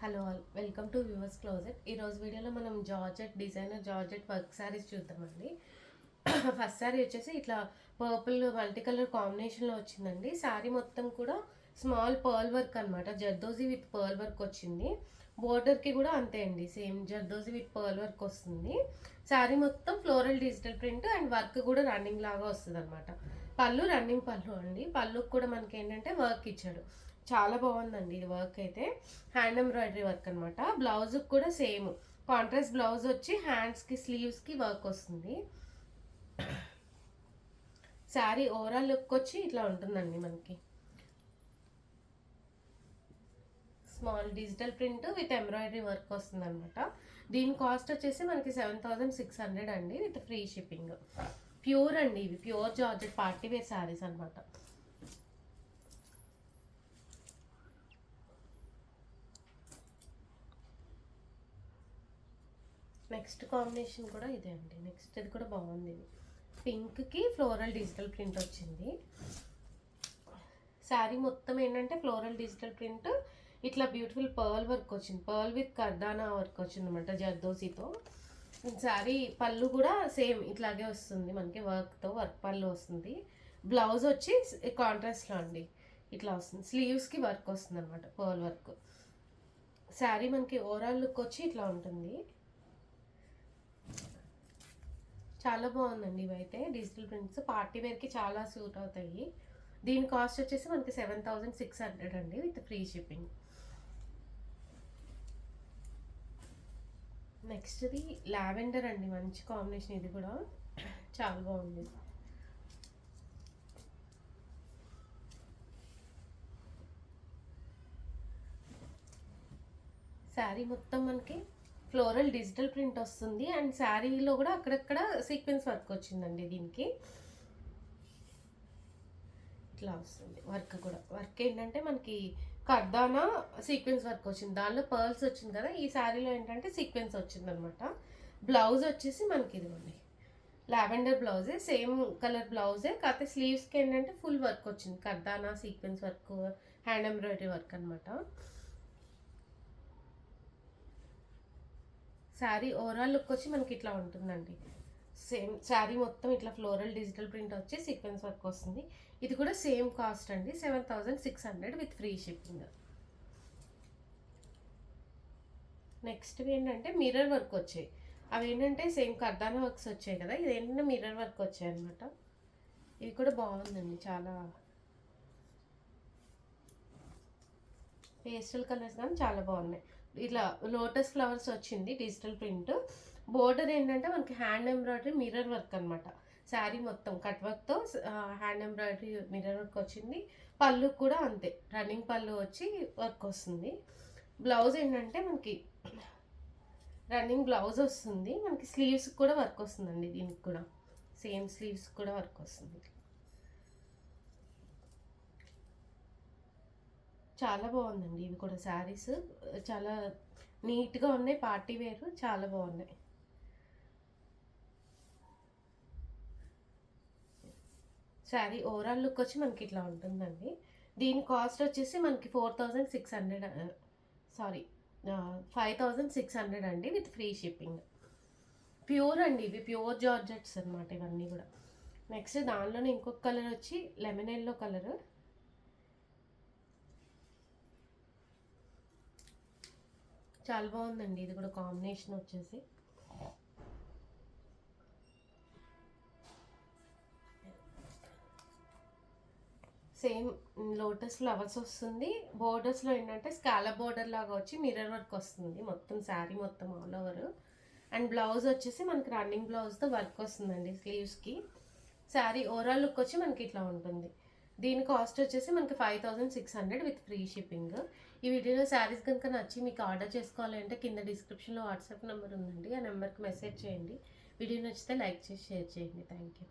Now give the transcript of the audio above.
Hello all welcome to viewers closet. ఈరోజు వీడియోలో మనం georgette designer georgette work saris చూద్దామండి. ఫస్ట్ శారీ వచ్చేసి ఇట్లా పర్పుల్ మల్టీ కలర్ కాంబినేషన్లో వచ్చిందండి. శారీ మొత్తం కూడా స్మాల్ పర్ల్ వర్క్ అనమాట. జర్దోజీ విత్ పర్ల్ వర్క్ వచ్చింది. బోర్డర్కి కూడా అంతే అండి, same zardozi with pearl work వస్తుంది. శారీ మొత్తం floral digital print and work కూడా రన్నింగ్ లాగా వస్తుంది అనమాట. పళ్ళు రన్నింగ్ పళ్ళు అండి. పళ్ళుకి కూడా మనకి ఏంటంటే వర్క్ ఇచ్చాడు. చాలా బాగుందండి ఇది వర్క్ అయితే. హ్యాండ్ ఎంబ్రాయిడరీ వర్క్ అనమాట. బ్లౌజ్కి కూడా సేమ్ కాంట్రాస్ట్ బ్లౌజ్ వచ్చి హ్యాండ్స్కి స్లీవ్స్కి వర్క్ వస్తుంది. శారీ ఓవరాల్ లుక్ వచ్చి ఇట్లా ఉంటుందండి. మనకి small digital print with embroidery work వస్తుంది అనమాట. దీని కాస్ట్ వచ్చేసి మనకి 7600 అండి, విత్ ఫ్రీ షిప్పింగ్. ప్యూర్ అండి, ఇవి pure georgette party wear saris అనమాట. నెక్స్ట్ కాంబినేషన్ కూడా ఇదే అండి. నెక్స్ట్ ఇది కూడా బాగుంది. ఇది పింక్కి ఫ్లోరల్ డిజిటల్ ప్రింట్ వచ్చింది. శారీ మొత్తం ఏంటంటే ఫ్లోరల్ డిజిటల్ ప్రింట్, ఇట్లా బ్యూటిఫుల్ పర్ల్ వర్క్ వచ్చింది. పర్ల్ విత్ కర్దానా వర్క్ వచ్చింది అనమాట జర్దోజీతో. శారీ పళ్ళు కూడా సేమ్ ఇట్లాగే వస్తుంది మనకి, వర్క్తో వర్క్ పళ్ళు వస్తుంది. బ్లౌజ్ వచ్చి కాంట్రాస్ట్లో అండి ఇట్లా వస్తుంది. స్లీవ్స్కి వర్క్ వస్తుంది అనమాట, పర్ల్ వర్క్. శారీ మనకి ఓవరాల్ లుక్ వచ్చి ఇట్లా ఉంటుంది. చాలా బాగుందండి. ఇవైతే డిజిటల్ ప్రింట్స్ పార్టీ వేర్కి చాలా సూట్ అవుతాయి. దీని కాస్ట్ వచ్చేసి మనకి 7600 అండి, విత్ ఫ్రీ షిప్పింగ్. నెక్స్ట్ది లావెండర్ అండి, మంచి కాంబినేషన్. ఇది కూడా చాలా బాగుంది. శారీ మొత్తం మనకి ఫ్లోరల్ డిజిటల్ ప్రింట్ వస్తుంది అండ్ శారీలో కూడా అక్కడక్కడ సీక్వెన్స్ వర్క్ వచ్చిందండి. దీనికి ఇట్లా వస్తుంది వర్క్ కూడా. వర్క్ ఏంటంటే మనకి కర్దానా సీక్వెన్స్ వర్క్ వచ్చింది, దానిలో పర్ల్స్ వచ్చింది కదా. ఈ శారీలో ఏంటంటే సీక్వెన్స్ వచ్చింది అనమాట. బ్లౌజ్ వచ్చేసి మనకి ఇదిగోండి లావెండర్ బ్లౌజే, సేమ్ కలర్ బ్లౌజే, కాకపోతే స్లీవ్స్కి ఏంటంటే ఫుల్ వర్క్ వచ్చింది. కర్దానా sequence work, hand embroidery work అనమాట. శారీ ఓవరాల్ లుక్ వచ్చి మనకి ఇట్లా ఉంటుందండి. సేమ్ శారీ మొత్తం ఇట్లా ఫ్లోరల్ డిజిటల్ ప్రింట్ వచ్చి సీక్వెన్స్ వర్క్ వస్తుంది. ఇది కూడా సేమ్ కాస్ట్ అండి, 7600 విత్ ఫ్రీ షిప్పింగ్. నెక్స్ట్ ఏంటంటే మిర్రర్ వర్క్ వచ్చాయి. అవి ఏంటంటే సేమ్ కర్దానా వర్క్స్ వచ్చాయి కదా, ఇది ఏంటంటే మిర్రర్ వర్క్ వచ్చాయి అనమాట. ఇది కూడా బాగుందండి, చాలా పేస్టల్ కలర్స్ కానీ చాలా బాగున్నాయి. ఇట్లా లోటస్ ఫ్లవర్స్ వచ్చింది డిజిటల్ ప్రింట్. బోర్డర్ ఏంటంటే మనకి హ్యాండ్ ఎంబ్రాయిడరీ మిర్రర్ వర్క్ అనమాట. శారీ మొత్తం కట్ వర్క్తో హ్యాండ్ ఎంబ్రాయిడరీ మిర్రర్ వర్క్ వచ్చింది. పళ్ళు కూడా అంతే, రన్నింగ్ పళ్ళు వచ్చి వర్క్ వస్తుంది. బ్లౌజ్ ఏంటంటే మనకి రన్నింగ్ బ్లౌజ్ వస్తుంది. మనకి స్లీవ్స్ కూడా వర్క్ వస్తుందండి. దీనికి కూడా సేమ్ స్లీవ్స్ కూడా వర్క్ వస్తుంది. చాలా బాగుందండి. ఇవి కూడా శారీస్ చాలా నీట్గా ఉన్నాయి, పార్టీ వేర్ చాలా బాగున్నాయి. శారీ ఓవరాల్ లుక్ వచ్చి మనకి ఇట్లా ఉంటుందండి. దీని కాస్ట్ వచ్చేసి మనకి 4600, సారీ 5600 అండి, విత్ ఫ్రీ షిప్పింగ్. ప్యూర్ అండి, ఇవి ప్యూర్ జార్జెట్స్ అనమాట ఇవన్నీ కూడా. నెక్స్ట్ దానిలోనే ఇంకొక కలర్ వచ్చి లెమన్ ఎల్లో కలర్. చాలా బాగుందండి ఇది కూడా కాంబినేషన్ వచ్చేసి. సేమ్ లోటస్ ఫ్లవర్స్ వస్తుంది. బోర్డర్స్లో ఏంటంటే స్కాలప్ బోర్డర్ లాగా వచ్చి మిర్రర్ వర్క్ వస్తుంది మొత్తం శారీ మొత్తం ఆల్ ఓవర్. అండ్ బ్లౌజ్ వచ్చేసి మనకి రన్నింగ్ బ్లౌజ్తో వర్క్ వస్తుందండి స్లీవ్స్కి. శారీ ఓవరాల్ లుక్ వచ్చి మనకి ఇట్లా ఉంటుంది. దీని కాస్ట్ వచ్చేసి మనకి 5600 విత్ ఫ్రీ షిప్పింగ్. ఈ వీడియోలో శారీస్ కనుక నచ్చి మీకు ఆర్డర్ చేసుకోవాలంటే కింద డిస్క్రిప్షన్లో వాట్సాప్ నెంబర్ ఉందండి, ఆ నెంబర్కి మెసేజ్ చేయండి. వీడియో నచ్చితే లైక్ చేసి షేర్ చేయండి. Thank you.